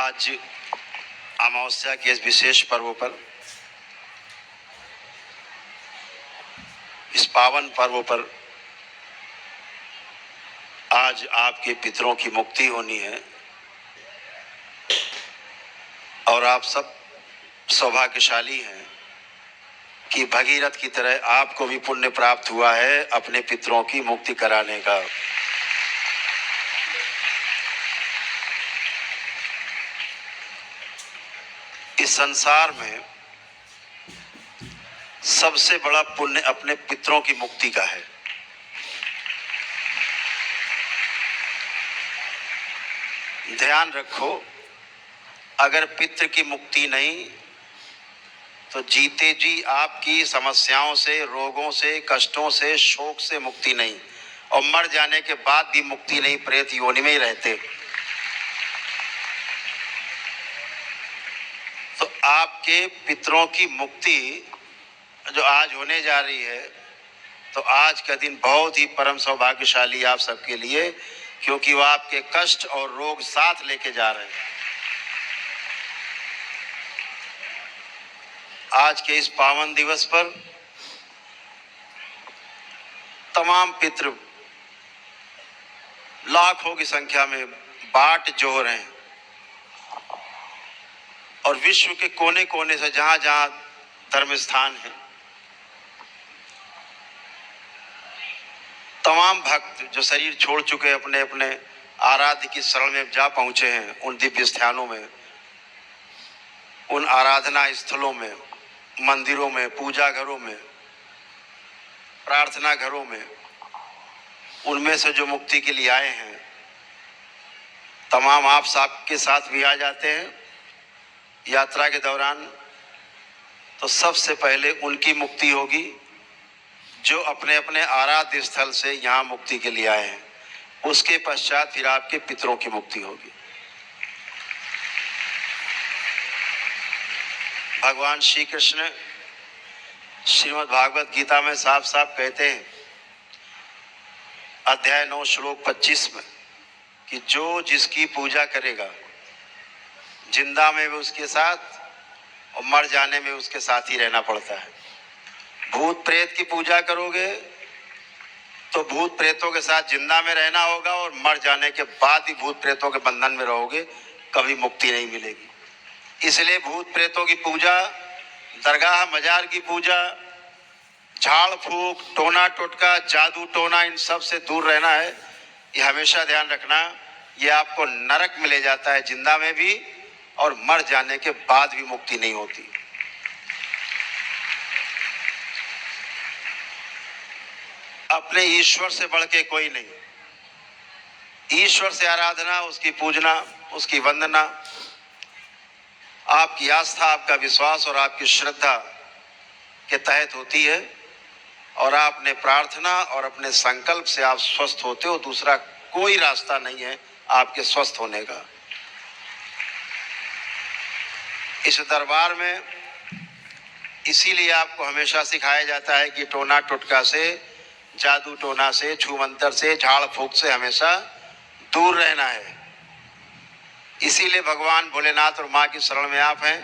आज अमावस्या के इस विशेष पर्व पर, इस पावन पर्व पर आज आपके पितरों की मुक्ति होनी है और आप सब सौभाग्यशाली हैं कि भगीरथ की तरह आपको भी पुण्य प्राप्त हुआ है अपने पितरों की मुक्ति कराने का। इस संसार में सबसे बड़ा पुण्य अपने पितरों की मुक्ति का है। ध्यान रखो, अगर पितृ की मुक्ति नहीं तो जीते जी आपकी समस्याओं से, रोगों से, कष्टों से, शोक से मुक्ति नहीं, और मर जाने के बाद भी मुक्ति नहीं, प्रेत योनि में ही रहते। तो आपके पितरों की मुक्ति जो आज होने जा रही है, तो आज का दिन बहुत ही परम सौभाग्यशाली आप सबके लिए, क्योंकि वो आपके कष्ट और रोग साथ लेके जा रहे हैं। आज के इस पावन दिवस पर तमाम पितृ लाखों की संख्या में बाट जोह रहे हैं और विश्व के कोने कोने से जहां जहां धर्म स्थान है, तमाम भक्त जो शरीर छोड़ चुके अपने अपने आराध्य की शरण में जा पहुंचे हैं, उन दिव्य स्थानों में, उन आराधना स्थलों में, मंदिरों में, पूजा घरों में, प्रार्थना घरों में, उनमें से जो मुक्ति के लिए आए हैं, तमाम आप सबके साथ भी आ जाते हैं यात्रा के दौरान। तो सबसे पहले उनकी मुक्ति होगी जो अपने अपने आराध्य स्थल से यहाँ मुक्ति के लिए आए हैं, उसके पश्चात फिर आपके पितरों की मुक्ति होगी। भगवान श्री कृष्ण श्रीमद् भागवत गीता में साफ साफ कहते हैं, अध्याय 9 श्लोक 25 में, कि जो जिसकी पूजा करेगा, जिंदा में भी उसके साथ और मर जाने में उसके साथ ही रहना पड़ता है। भूत प्रेत की पूजा करोगे तो भूत प्रेतों के साथ जिंदा में रहना होगा और मर जाने के बाद ही भूत प्रेतों के बंधन में रहोगे, कभी मुक्ति नहीं मिलेगी। इसलिए भूत प्रेतों की पूजा, दरगाह मजार की पूजा, झाड़ फूक, टोना टोटका, जादू टोना, इन सब से दूर रहना है। ये हमेशा ध्यान रखना, ये आपको नरक में ले जाता है, जिंदा में भी और मर जाने के बाद भी मुक्ति नहीं होती। अपने ईश्वर से बढ़ के कोई नहीं। ईश्वर से आराधना, उसकी पूजना, उसकी वंदना, आपकी आस्था, आपका विश्वास और आपकी श्रद्धा के तहत होती है, और आपने प्रार्थना और अपने संकल्प से आप स्वस्थ होते हो। दूसरा कोई रास्ता नहीं है आपके स्वस्थ होने का। इस दरबार में इसीलिए आपको हमेशा सिखाया जाता है कि टोना टोटका से, जादू टोना से, छू मंतर से, झाड़ फूक से हमेशा दूर रहना है। इसीलिए भगवान भोलेनाथ और माँ की शरण में आप हैं,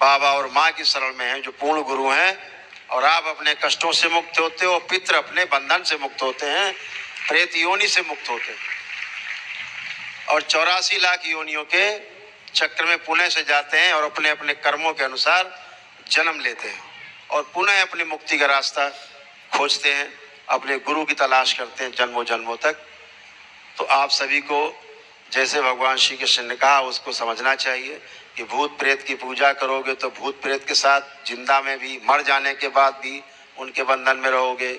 बाबा और माँ की शरण में हैं जो पूर्ण गुरु हैं, और आप अपने कष्टों से मुक्त होते हो, पितृ अपने बंधन से मुक्त होते हैं, प्रेत योनि से मुक्त होते हैं, और 84 लाख योनियों के चक्र में पुनः से जाते हैं और अपने अपने कर्मों के अनुसार जन्म लेते हैं और पुनः अपनी मुक्ति का रास्ता खोजते हैं, अपने गुरु की तलाश करते हैं जन्मों जन्मों तक। तो आप सभी को जैसे भगवान श्री कृष्ण ने कहा उसको समझना चाहिए कि भूत प्रेत की पूजा करोगे तो भूत प्रेत के साथ जिंदा में भी, मर जाने के बाद भी उनके बंधन में रहोगे।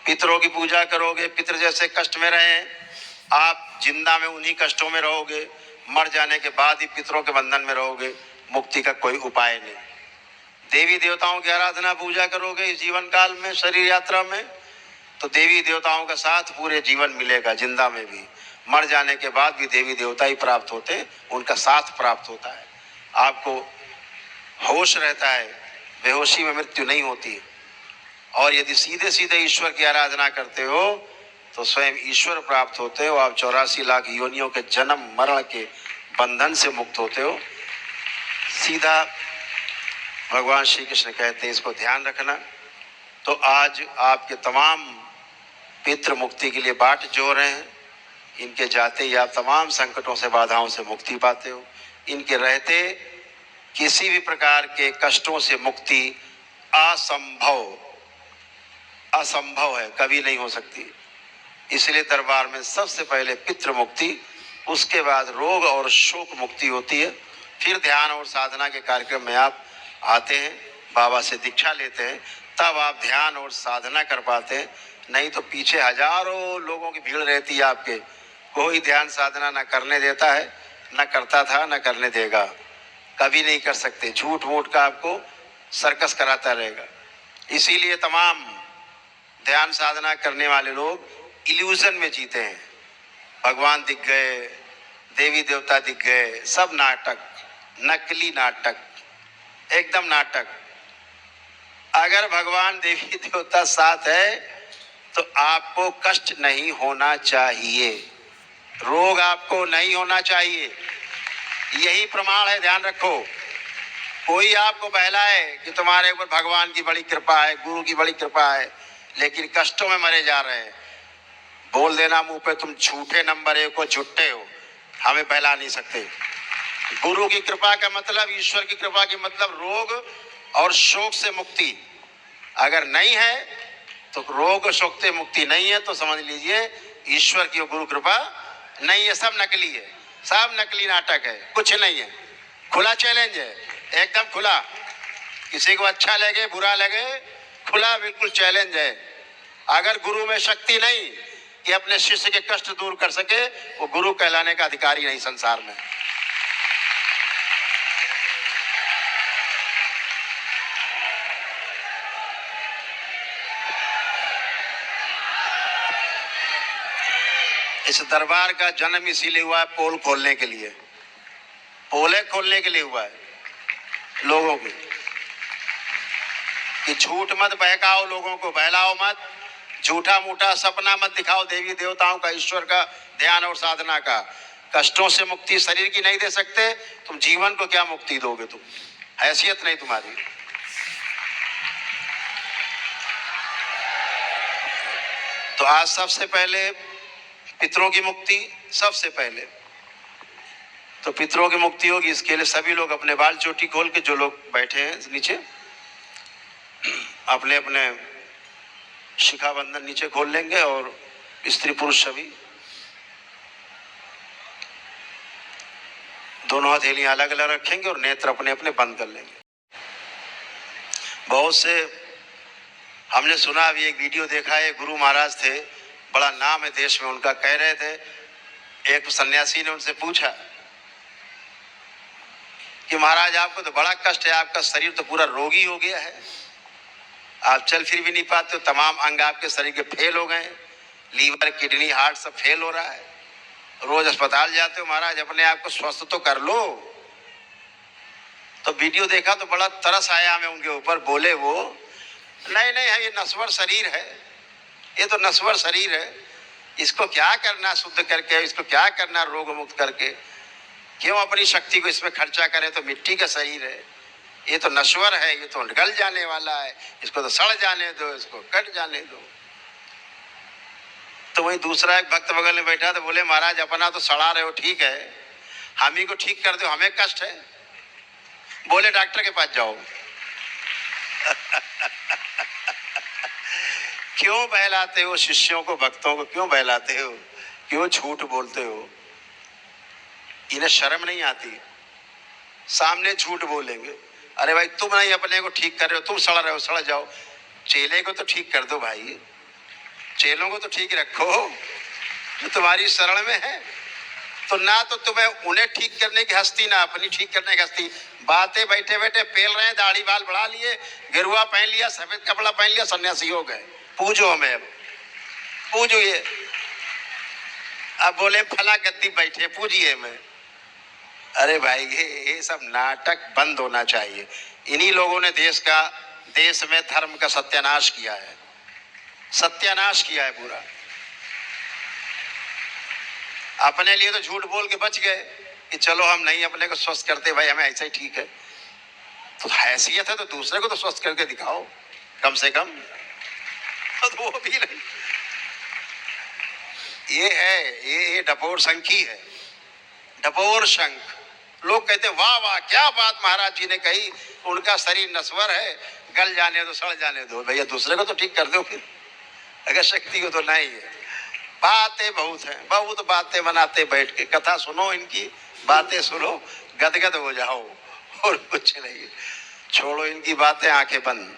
पितरों की पूजा करोगे, पितर जैसे कष्ट में रहे, आप जिंदा में उन्हीं कष्टों में रहोगे, मर जाने के बाद ही पितरों के बंधन में रहोगे। मुक्ति का कोई उपाय नहीं। देवी देवताओं की आराधना पूजा करोगे इस जीवन काल में, शरीर यात्रा में, तो देवी देवताओं का साथ पूरे जीवन मिलेगा, जिंदा में भी, मर जाने के बाद भी देवी देवता ही प्राप्त होते हैं, उनका साथ प्राप्त होता है। आपको होश रहता है, बेहोशी में मृत्यु नहीं होती। और यदि सीधे सीधे ईश्वर की आराधना करते हो तो स्वयं ईश्वर प्राप्त होते हो। आप 84 लाख योनियों के जन्म मरण के बंधन से मुक्त होते हो। सीधा भगवान श्री कृष्ण कहते हैं इसको ध्यान रखना। तो आज आपके तमाम पितृ मुक्ति के लिए बाट जोड़ रहे हैं। इनके जाते ही आप तमाम संकटों से बाधाओं से मुक्ति पाते हो। इनके रहते किसी भी प्रकार के कष्टों से मुक्ति असंभव है, कभी नहीं हो सकती। इसलिए दरबार में सबसे पहले पितृ मुक्ति, उसके बाद रोग और शोक मुक्ति होती है। फिर ध्यान और साधना के कार्यक्रम में आप आते हैं, बाबा से दीक्षा लेते हैं, तब आप ध्यान और साधना कर पाते हैं। नहीं तो पीछे हजारों लोगों की भीड़ रहती है आपके, कोई ध्यान साधना ना करने देता है, ना करता था, ना करने देगा, कभी नहीं कर सकते। झूठ मूठ का आपको सर्कस कराता रहेगा। इसीलिए तमाम ध्यान साधना करने वाले लोग इल्यूजन में जीते हैं। भगवान दिख गए, देवी देवता दिख गए, सब नाटक, नकली नाटक, एकदम नाटक। अगर भगवान देवी देवता साथ है तो आपको कष्ट नहीं होना चाहिए, रोग आपको नहीं होना चाहिए, यही प्रमाण है, ध्यान रखो। कोई आपको बहलाए कि तुम्हारे ऊपर भगवान की बड़ी कृपा है, गुरु की बड़ी कृपा है, लेकिन कष्टों में मरे जा रहे हैं, बोल देना मुंह पे तुम झूठे नंबर 1 हो, झूठे हो, हमें बहला नहीं सकते। गुरु की कृपा का मतलब, ईश्वर की कृपा की मतलब रोग और शोक से मुक्ति। अगर नहीं है तो रोग और शोक से मुक्ति नहीं है तो समझ लीजिए ईश्वर की गुरु कृपा नहीं है, सब नकली है, सब नकली नाटक है, कुछ नहीं है। खुला चैलेंज है, एकदम खुला, किसी को अच्छा लगे बुरा लगे, खुला बिल्कुल चैलेंज है। अगर गुरु में शक्ति नहीं कि अपने शिष्य के कष्ट दूर कर सके, वो गुरु कहलाने का अधिकारी नहीं संसार में। इस दरबार का जन्म इसीलिए हुआ है, पोल खोलने के लिए, पोले खोलने के लिए हुआ है लोगों की, कि झूठ मत बहकाओ, लोगों को बहलाओ मत, झूठा मूठा सपना मत दिखाओ देवी देवताओं का, ईश्वर का ध्यान और साधना का। कष्टों से मुक्ति शरीर की नहीं दे सकते, तुम जीवन को क्या मुक्ति दोगे? तुम हैसियत नहीं तुम्हारी। तो आज सबसे पहले पितरों की मुक्ति, सबसे पहले तो पितरों की मुक्ति होगी। इसके लिए सभी लोग अपने बाल चोटी खोल के, जो लोग बैठे हैं नीचे, अपने अपने शिखा बंधन नीचे खोल लेंगे, और स्त्री पुरुष सभी दोनों हथेलियां अलग अलग रखेंगे और नेत्र अपने अपने बंद कर लेंगे। बहुत से हमने सुना, अभी एक वीडियो देखा है, गुरु महाराज थे, बड़ा नाम है देश में उनका, कह रहे थे, एक सन्यासी ने उनसे पूछा कि महाराज आपको तो बड़ा कष्ट है, आपका शरीर तो पूरा रोगी हो गया है, आप चल फिर भी नहीं पाते हो, तमाम अंग आपके शरीर के फेल हो गए, लीवर किडनी हार्ट सब फेल हो रहा है, रोज अस्पताल जाते हो, महाराज अपने आप को स्वस्थ तो कर लो। तो वीडियो देखा तो बड़ा तरस आया हमें उनके ऊपर। बोले वो, नहीं नहीं है, ये नश्वर शरीर है, ये तो नश्वर शरीर है, इसको क्या करना शुद्ध करके, इसको क्या करना रोग मुक्त करके, क्यों अपनी शक्ति को इसमें खर्चा करें, तो मिट्टी का शरीर है, ये तो नश्वर है, ये तो गल जाने वाला है, इसको तो सड़ जाने दो, इसको कट जाने दो। तो वही दूसरा एक भक्त बगल में बैठा तो बोले, महाराज अपना तो सड़ा रहे हो, ठीक है, हम ही को ठीक कर दो, हमें कष्ट है। बोले डॉक्टर के पास जाओ। क्यों बहलाते हो शिष्यों को, भक्तों को क्यों बहलाते हो, क्यों झूठ बोलते हो? इन्हें शर्म नहीं आती? सामने झूठ बोलेंगे, अरे भाई तुम नहीं अपने को ठीक कर रहे हो, तुम सड़ रहे हो, सड़ जाओ, चेले को तो ठीक कर दो भाई, चेलों को तो ठीक रखो जो तुम्हारी शरण में है। तो ना तो तुम्हें उन्हें ठीक करने की हस्ती, ना अपनी ठीक करने की हस्ती, बातें बैठे बैठे पेल रहे हैं, दाढ़ी बाल बढ़ा लिए, गेरुआ पहन लिया, सफेद कपड़ा पहन लिया, सन्यासी हो गए, पूजो हमें, अब पूजो ये, अब बोले फला गद्दी बैठे पूजिए हमें। अरे भाई ये सब नाटक बंद होना चाहिए। इन्हीं लोगों ने देश में धर्म का सत्यानाश किया है, सत्यानाश किया है पूरा। अपने लिए तो झूठ बोल के बच गए, कि चलो हम नहीं अपने को स्वस्थ करते भाई, हमें ऐसा ही ठीक है। तो हैसियत है तो दूसरे को तो स्वस्थ करके दिखाओ कम से कम। तो वो भी नहीं। ये है, ये डपोर शंखी है, डपोर शंख। लोग कहते वाह वाह क्या बात महाराज जी ने कही, उनका शरीर नश्वर है, गल जाने दो, सड़ जाने दो। भैया दूसरे को तो ठीक कर दो फिर, अगर शक्ति को तो नहीं है। बातें बहुत हैं, बहुत बातें बनाते बैठ के, कथा सुनो इनकी, बातें सुनो, गदगद हो जाओ, और कुछ नहीं। छोड़ो इनकी बातें, आंखें बंद।